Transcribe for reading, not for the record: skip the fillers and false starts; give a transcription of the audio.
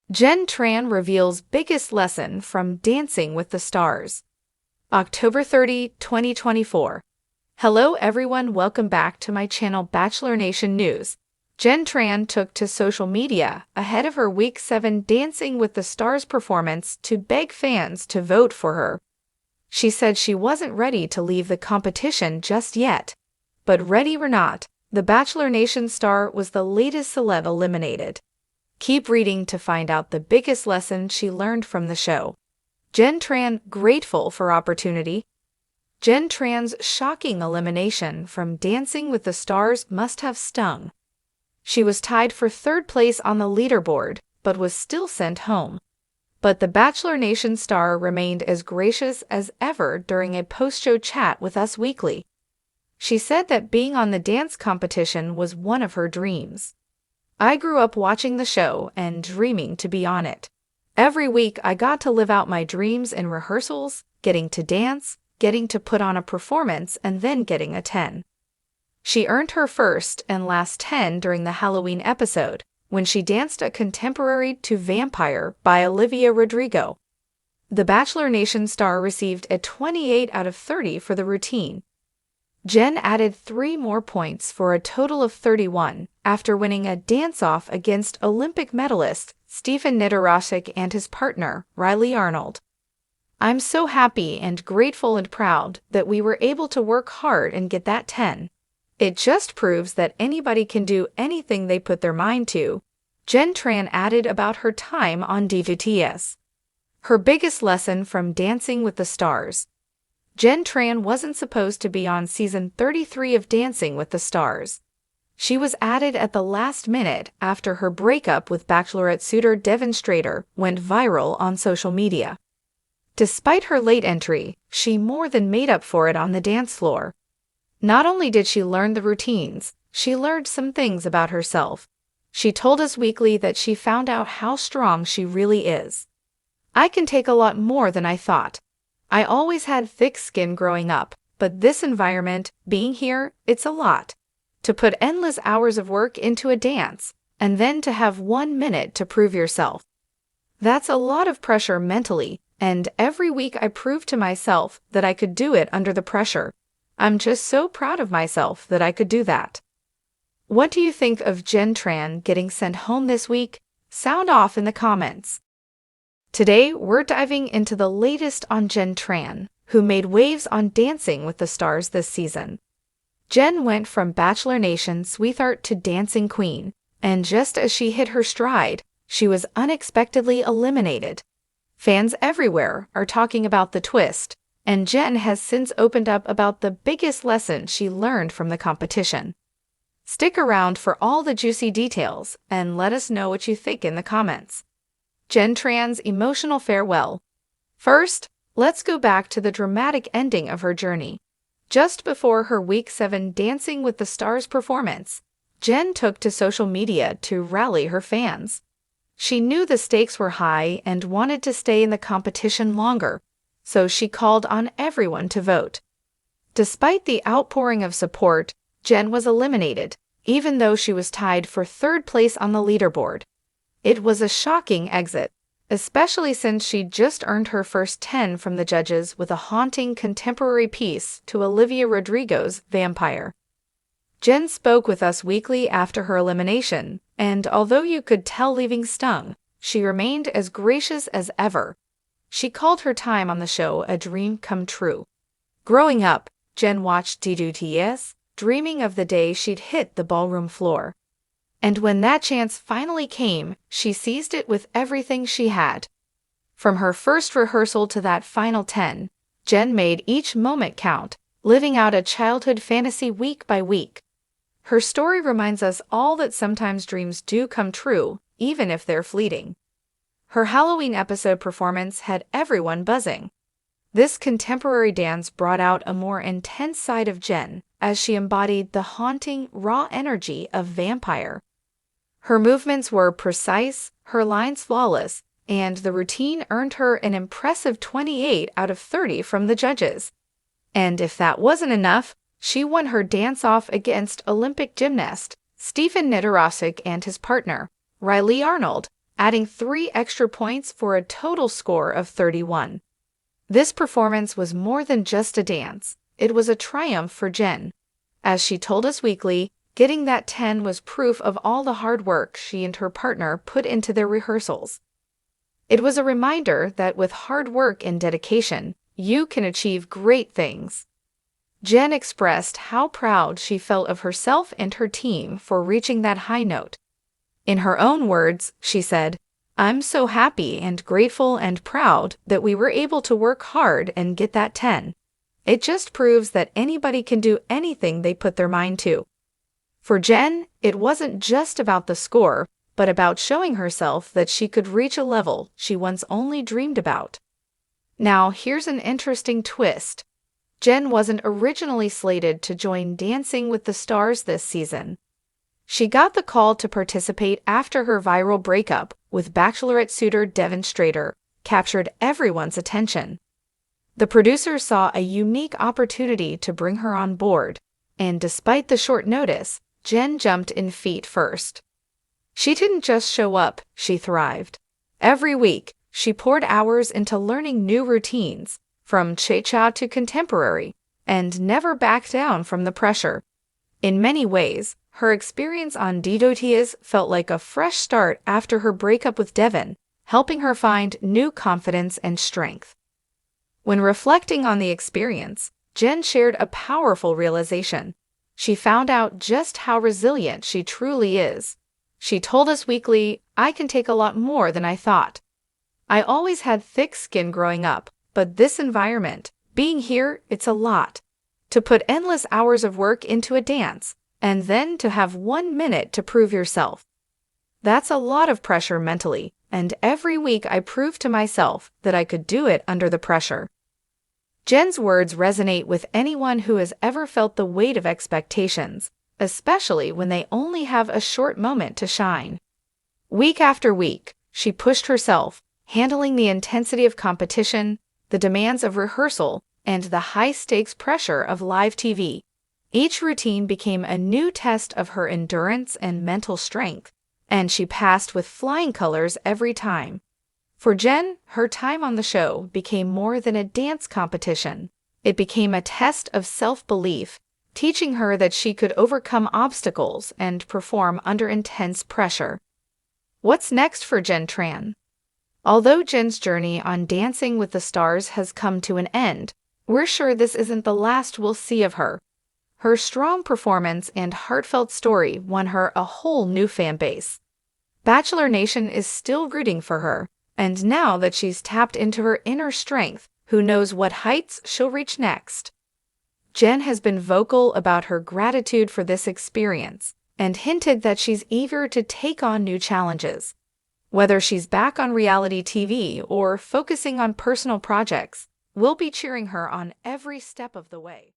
Jenn Tran reveals biggest lesson from Dancing with the Stars. October 30, 2024. Hello everyone, welcome back to my channel Bachelor Nation News. Jenn Tran took to social media ahead of her Week 7 Dancing with the Stars performance to beg fans to vote for her. She said she wasn't ready to leave the competition just yet. But ready or not, the Bachelor Nation star was the latest celeb eliminated. Keep reading to find out the biggest lesson she learned from the show. Jenn Tran grateful for opportunity. Jenn Tran's shocking elimination from Dancing with the Stars must have stung. She was tied for third place on the leaderboard, but was still sent home. But the Bachelor Nation star remained as gracious as ever during a post-show chat with Us Weekly. She said that being on the dance competition was one of her dreams. I grew up watching the show and dreaming to be on it. Every week I got to live out my dreams in rehearsals, getting to dance, getting to put on a performance, and then getting a 10. She earned her first and last 10 during the Halloween episode, when she danced a contemporary to Vampire by Olivia Rodrigo. The Bachelor Nation star received a 28 out of 30 for the routine. Jenn added 3 more points for a total of 31 after winning a dance-off against Olympic medalist Stephen Niederrosek and his partner, Riley Arnold. I'm so happy and grateful and proud that we were able to work hard and get that 10. It just proves that anybody can do anything they put their mind to, Jenn Tran added about her time on DWTS. Her biggest lesson from Dancing with the Stars. Jenn Tran wasn't supposed to be on season 33 of Dancing with the Stars. She was added at the last minute after her breakup with Bachelorette suitor Devin Strader went viral on social media. Despite her late entry, she more than made up for it on the dance floor. Not only did she learn the routines, she learned some things about herself. She told Us Weekly that she found out how strong she really is. I can take a lot more than I thought. I always had thick skin growing up, but this environment, being here, it's a lot. To put endless hours of work into a dance, and then to have 1 minute to prove yourself. That's a lot of pressure mentally, and every week I prove to myself that I could do it under the pressure. I'm just so proud of myself that I could do that. What do you think of Jenn Tran getting sent home this week? Sound off in the comments. Today, we're diving into the latest on Jenn Tran, who made waves on Dancing with the Stars this season. Jenn went from Bachelor Nation sweetheart to dancing queen, and just as she hit her stride, she was unexpectedly eliminated. Fans everywhere are talking about the twist, and Jenn has since opened up about the biggest lesson she learned from the competition. Stick around for all the juicy details and let us know what you think in the comments. Jenn Tran's emotional farewell. First, let's go back to the dramatic ending of her journey. Just before her Week 7 Dancing with the Stars performance, Jenn took to social media to rally her fans. She knew the stakes were high and wanted to stay in the competition longer, so she called on everyone to vote. Despite the outpouring of support, Jenn was eliminated, even though she was tied for third place on the leaderboard. It was a shocking exit, especially since she just earned her first 10 from the judges with a haunting contemporary piece to Olivia Rodrigo's Vampire. Jenn spoke with Us Weekly after her elimination, and although you could tell leaving stung, she remained as gracious as ever. She called her time on the show a dream come true. Growing up, Jenn watched DWTS, dreaming of the day she'd hit the ballroom floor. And when that chance finally came, she seized it with everything she had. From her first rehearsal to that final 10, Jenn made each moment count, living out a childhood fantasy week by week. Her story reminds us all that sometimes dreams do come true, even if they're fleeting. Her Halloween episode performance had everyone buzzing. This contemporary dance brought out a more intense side of Jenn, as she embodied the haunting, raw energy of Vampire. Her movements were precise, her lines flawless, and the routine earned her an impressive 28 out of 30 from the judges. And if that wasn't enough, she won her dance-off against Olympic gymnast Stephen Niederrosek and his partner, Riley Arnold, adding 3 extra points for a total score of 31. This performance was more than just a dance. It was a triumph for Jenn. As she told Us Weekly, getting that 10 was proof of all the hard work she and her partner put into their rehearsals. It was a reminder that with hard work and dedication, you can achieve great things. Jenn expressed how proud she felt of herself and her team for reaching that high note. In her own words, she said, "I'm so happy and grateful and proud that we were able to work hard and get that 10. It just proves that anybody can do anything they put their mind to." For Jenn, it wasn't just about the score, but about showing herself that she could reach a level she once only dreamed about. Now, here's an interesting twist. Jenn wasn't originally slated to join Dancing with the Stars this season. She got the call to participate after her viral breakup with Bachelorette suitor Devin captured everyone's attention. The producers saw a unique opportunity to bring her on board, and despite the short notice, Jenn jumped in feet first. She didn't just show up, she thrived. Every week, she poured hours into learning new routines, from cha-cha to contemporary, and never backed down from the pressure. In many ways, her experience on DWTS felt like a fresh start after her breakup with Devin, helping her find new confidence and strength. When reflecting on the experience, Jenn shared a powerful realization. She found out just how resilient she truly is. She told Us Weekly, "I can take a lot more than I thought. I always had thick skin growing up, but this environment, being here, it's a lot. To put endless hours of work into a dance, and then to have 1 minute to prove yourself. That's a lot of pressure mentally, and every week I proved to myself that I could do it under the pressure." Jenn's words resonate with anyone who has ever felt the weight of expectations, especially when they only have a short moment to shine. Week after week, she pushed herself, handling the intensity of competition, the demands of rehearsal, and the high-stakes pressure of live TV. Each routine became a new test of her endurance and mental strength, and she passed with flying colors every time. For Jenn, her time on the show became more than a dance competition. It became a test of self-belief, teaching her that she could overcome obstacles and perform under intense pressure. What's next for Jenn Tran? Although Jenn's journey on Dancing with the Stars has come to an end, we're sure this isn't the last we'll see of her. Her strong performance and heartfelt story won her a whole new fan base. Bachelor Nation is still rooting for her, and now that she's tapped into her inner strength, who knows what heights she'll reach next? Jenn has been vocal about her gratitude for this experience and hinted that she's eager to take on new challenges. Whether she's back on reality TV or focusing on personal projects, we'll be cheering her on every step of the way.